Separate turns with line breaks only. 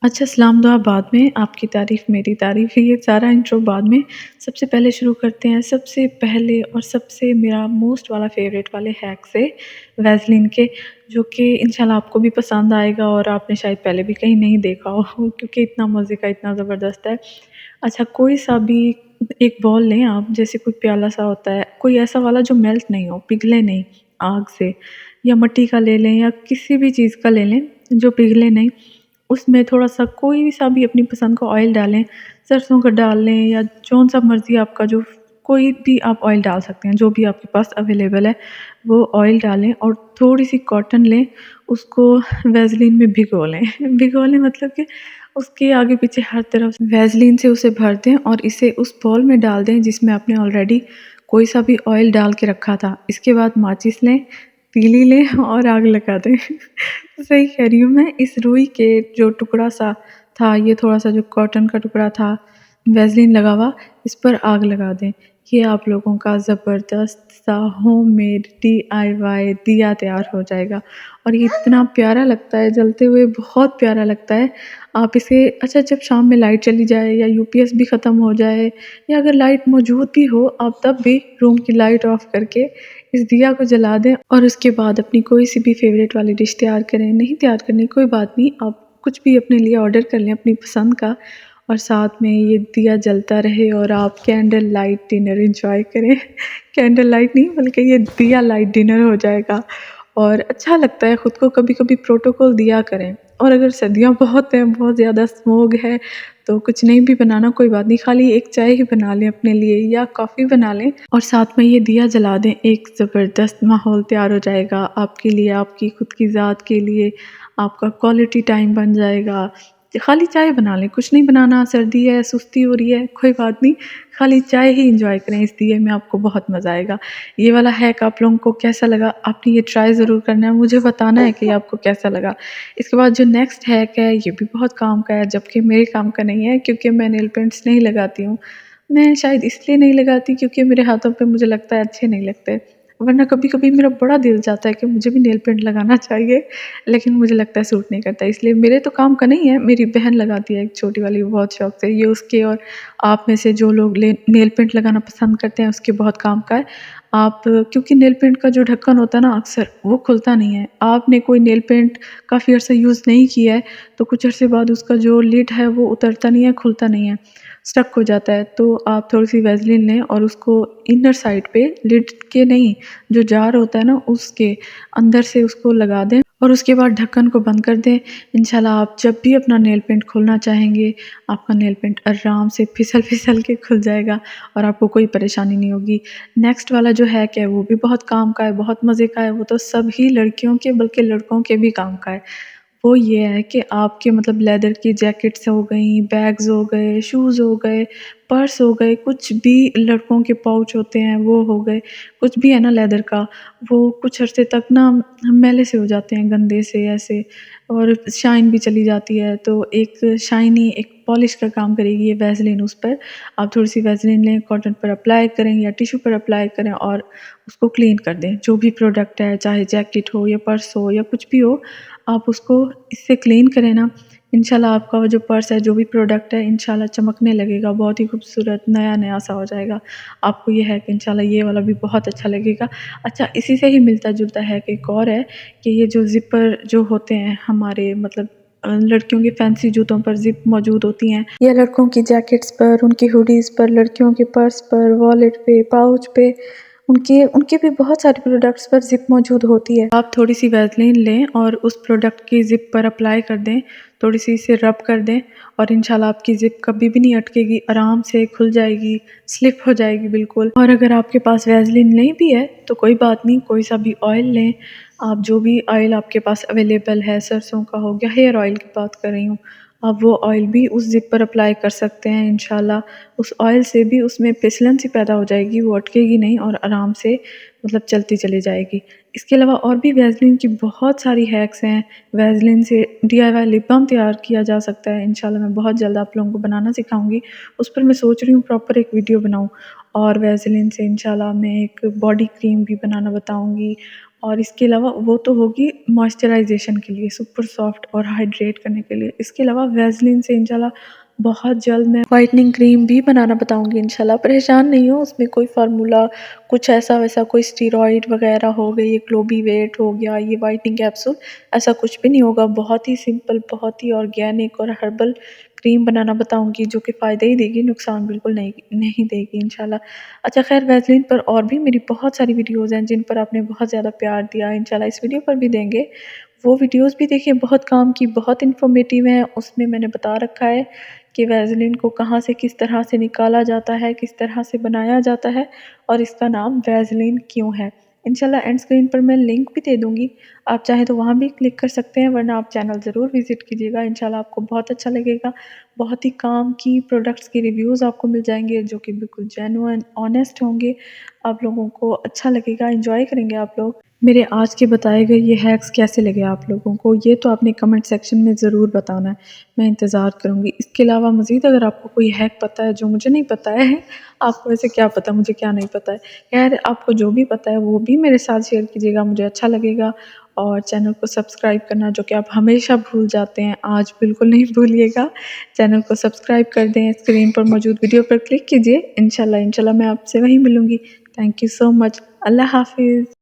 अच्छा, सलाम दुआ बाद में, आपकी तारीफ़ मेरी तारीफ़, ये सारा इंट्रो बाद में। सबसे पहले शुरू करते हैं, सबसे पहले और सबसे मेरा मोस्ट वाला फ़ेवरेट वाले हैक से, वैसलीन के, जो कि इंशाल्लाह आपको भी पसंद आएगा और आपने शायद पहले भी कहीं नहीं देखा हो क्योंकि इतना मज़े का, इतना ज़बरदस्त है। अच्छा, कोई सा भी एक बॉल लें आप, जैसे कोई प्याला सा होता है, कोई ऐसा वाला जो मेल्ट नहीं हो, पिघले नहीं आग से, या मिट्टी का ले लें या किसी भी चीज़ का ले लें जो पिघले नहीं। उसमें थोड़ा-सा कोई सा भी अपनी पसंद का ऑयल डालें, सरसों का डाल लें या जौन-सा मर्ज़ी आपका, जो कोई भी आप ऑयल डाल सकते हैं, जो भी आपके पास अवेलेबल है, वो ऑयल डालें और थोड़ी-सी कॉटन लें, उसको वैसलीन में भिगो लें। भिगो लें मतलब कि उसके आगे-पीछे हर तरफ वैसलीन से उसे भर दें और इसे उस बॉल में डाल दें जिसमें आपने ऑलरेडी कोई सा भी ऑयल डाल के रखा था। इसके बाद माचिस लें, तीली लें और आग लगा दें। सही कह रही हूँ मैं। इस रुई के जो टुकड़ा-सा था, ये थोड़ा-सा जो कॉटन का टुकड़ा था, वैसलीन लगा हुआ, इस पर आग लगा दें। ये आप लोगों का ज़बरदस्त सा होममेड डीआईवाई दिया तैयार हो जाएगा और ये इतना प्यारा लगता है जलते हुए, बहुत प्यारा लगता है। आप इसे, अच्छा, जब शाम में लाइट चली जाए या यूपीएस भी ख़त्म हो जाए या अगर लाइट मौजूद भी हो, आप तब भी रूम की लाइट ऑफ़ करके इस दिया को जला दें और उसके बाद अपनी कोई सी भी फ़ेवरेट वाली डिश तैयार करें। नहीं तैयार करनी कोई बात नहीं, आप कुछ भी अपने लिए ऑर्डर कर लें अपनी पसंद का और साथ में ये दिया जलता रहे और आप कैंडल लाइट डिनर एन्जॉय करें। कैंडल लाइट नहीं, बल्कि ये दिया लाइट डिनर हो जाएगा और अच्छा लगता है। ख़ुद को कभी-कभी प्रोटोकॉल दिया करें। और अगर सर्दियाँ बहुत हैं, बहुत ज़्यादा स्मॉग है, तो कुछ नहीं भी बनाना कोई बात नहीं, खाली एक चाय ही बना लें अपने लिए या कॉफ़ी बना लें और साथ में ये दिया जला दें। एक ज़बरदस्त माहौल तैयार हो जाएगा आपके लिए, आपकी खुद की ज़ात के लिए, आपका क्वालिटी टाइम बन जाएगा। खाली चाय बना लें, कुछ नहीं बनाना, सर्दी है, सुस्ती हो रही है, कोई बात नहीं, खाली चाय ही एन्जॉय करें इस दिए में, आपको बहुत मज़ा आएगा। ये वाला हैक आप लोगों को कैसा लगा? आपने ये ट्राई ज़रूर करना है, मुझे बताना है कि आपको कैसा लगा। इसके बाद जो नेक्स्ट हैक है, ये भी बहुत काम का है, जबकि मेरे काम का नहीं है क्योंकि मैं नेल पेंट्स नहीं लगाती हूँ। मैं शायद इसलिए नहीं लगाती क्योंकि मेरे हाथों पे मुझे लगता है अच्छे नहीं लगते, वरना कभी-कभी मेरा बड़ा दिल चाहता है कि मुझे भी नेल पेंट लगाना चाहिए, लेकिन मुझे लगता है सूट नहीं करता, इसलिए मेरे तो काम का नहीं है। मेरी बहन लगाती है एक छोटी वाली, वो बहुत शौक से, ये उसके और आप में से जो लोग नेल पेंट लगाना पसंद करते हैं, उसके बहुत काम का है। आप, क्योंकि नेल पेंट का जो ढक्कन होता है ना, अक्सर वो खुलता नहीं है। आपने कोई नेल पेंट काफ़ी अर्सा यूज़ नहीं किया है, तो कुछ अरसे बाद उसका जो लिड है वो उतरता नहीं है, खुलता नहीं है, स्टक हो जाता है। तो आप थोड़ी-सी वैसलीन लें और उसको इनर साइड पे, लिड के नहीं, जो जार होता है ना, उसके अंदर से उसको लगा दें और उसके बाद ढक्कन को बंद कर दें। इंशाल्लाह आप जब भी अपना नेल पेंट खोलना चाहेंगे, आपका नेल पेंट आराम से फिसल-फिसल के खुल जाएगा और आपको कोई परेशानी नहीं होगी। नेक्स्ट वाला जो हैक है, वो भी बहुत काम का है, बहुत मज़े का है, वो तो सभी लड़कियों के, बल्कि लड़कों के भी काम का है। वो ये है कि आपके मतलब लेदर की जैकेट्स हो गई, बैग्स हो गए, शूज़ हो गए, पर्स हो गए, कुछ भी लड़कों के पाउच होते हैं वो हो गए, कुछ भी है ना लेदर का, वो कुछ अरसे तक ना मैले से हो जाते हैं, गंदे से ऐसे, और शाइन भी चली जाती है। तो एक शाइनी, एक पॉलिश का काम करेगी ये वैसलीन उस पर। आप थोड़ी-सी वैसलीन लें, कॉटन पर अप्लाई करें या टिश्यू पर अप्लाई करें और उसको क्लीन कर दें। जो भी प्रोडक्ट है, चाहे जैकेट हो या पर्स हो या कुछ भी हो, आप उसको इससे क्लीन करें ना, इंशाल्लाह आपका वो जो पर्स है, जो भी प्रोडक्ट है, इंशाल्लाह चमकने लगेगा, बहुत ही खूबसूरत नया-नया सा हो जाएगा। आपको ये हैक इंशाल्लाह ये वाला भी बहुत अच्छा लगेगा। अच्छा, इसी से ही मिलता-जुलता हैक एक और है कि ये जो ज़िपर जो होते हैं हमारे, मतलब लड़कियों के फैंसी जूतों पर ज़िप मौजूद होती हैं या लड़कों की जैकेट्स पर, उनकी हुडीज़ पर, लड़कियों के पर्स पर, वॉलेट पे, पाउच पे, उनके उनके भी बहुत सारे प्रोडक्ट्स पर ज़िप मौजूद होती है। आप थोड़ी-सी वैसलीन लें और उस प्रोडक्ट की ज़िप पर अप्लाई कर दें, थोड़ी-सी इसे रब कर दें और इंशाल्लाह आपकी ज़िप कभी भी नहीं अटकेगी, आराम से खुल जाएगी, स्लिप हो जाएगी बिल्कुल। और अगर आपके पास वैसलीन नहीं भी है, तो कोई बात नहीं, कोई सा भी ऑयल लें, आप जो भी ऑयल आपके पास अवेलेबल है, सरसों का हो गया, हेयर ऑयल की बात कर रही हूँ, आप वो ऑयल भी उस ज़िप पर अप्लाई कर सकते हैं। इंशाल्लाह उस ऑयल से भी उसमें फिसलन सी पैदा हो जाएगी, वो अटकेगी नहीं और आराम से मतलब चलती चली जाएगी। इसके अलावा और भी वैसलीन की बहुत सारी हैक्स हैं। वैसलीन से डीआईवाई लिप बाम तैयार किया जा सकता है। इंशाल्लाह मैं बहुत जल्द आप लोगों को बनाना सिखाऊँगी। उस पर मैं सोच रही हूँ प्रॉपर एक वीडियो बनाऊँ और वैसलीन से इंशाल्लाह मैं एक बॉडी क्रीम भी बनाना बताऊँगी और इसके अलावा वो तो होगी मॉइस्चराइज़ेशन के लिए, सुपर सॉफ्ट और हाइड्रेट करने के लिए। इसके अलावा वैसलीन से इंशाल्लाह बहुत जल्द मैं व्हाइटनिंग क्रीम भी बनाना बताऊँगी इंशाल्लाह। परेशान नहीं हो, उसमें कोई फ़ॉर्मूला कुछ ऐसा-वैसा कोई स्टेरॉइड वग़ैरह हो गई, ये ग्लोबीवेट हो गया, ये व्हाइटनिंग कैप्सूल, ऐसा कुछ भी नहीं होगा। बहुत ही सिंपल, बहुत ही ऑर्गेनिक और हर्बल क्रीम बनाना बताऊँगी जो कि फ़ायदे ही देगी, नुकसान बिल्कुल नहीं नहीं देगी इंशाल्लाह। अच्छा ख़ैर, वैसलीन पर और भी मेरी बहुत सारी वीडियोज़ हैं जिन पर आपने बहुत ज़्यादा प्यार दिया, इंशाल्लाह इस वीडियो पर भी देंगे। वो वीडियोज़ भी देखिए, बहुत काम की, बहुत इन्फॉर्मेटिव हैं। उसमें मैंने बता रखा है कि वैसलीन को कहाँ से किस तरह से निकाला जाता है, किस तरह से बनाया जाता है और इसका नाम वैसलीन क्यों है। इंशाल्लाह एंड स्क्रीन पर मैं लिंक भी दे दूँगी, आप चाहें तो वहाँ भी क्लिक कर सकते हैं, वरना आप चैनल ज़रूर विज़िट कीजिएगा, इंशाल्लाह आपको बहुत अच्छा लगेगा। बहुत ही काम की प्रोडक्ट्स की रिव्यूज़ आपको मिल जाएँगे जो कि बिल्कुल जेन्युइन, ऑनेस्ट होंगे। आप लोगों को अच्छा लगेगा, एन्जॉय करेंगे आप लोग। मेरे आज के बताए गए ये हैक्स कैसे लगे आप लोगों को, ये तो आपने कमेंट सेक्शन में ज़रूर बताना है, मैं इंतज़ार करूँगी। इसके अलावा मज़ीद अगर आपको कोई हैक पता है जो मुझे नहीं पता है, आपको वैसे क्या पता मुझे क्या नहीं पता है, खैर आपको जो भी पता है वो भी मेरे साथ शेयर कीजिएगा, मुझे अच्छा लगेगा। और चैनल को सब्सक्राइब करना जो कि आप हमेशा भूल जाते हैं, आज बिल्कुल नहीं भूलिएगा। चैनल को सब्सक्राइब कर दें, स्क्रीन पर मौजूद वीडियो पर क्लिक कीजिए। इंशाल्लाह मैं आपसे वहीं मिलूँगी। Thank you so much. अल्लाह हाफ़िज़।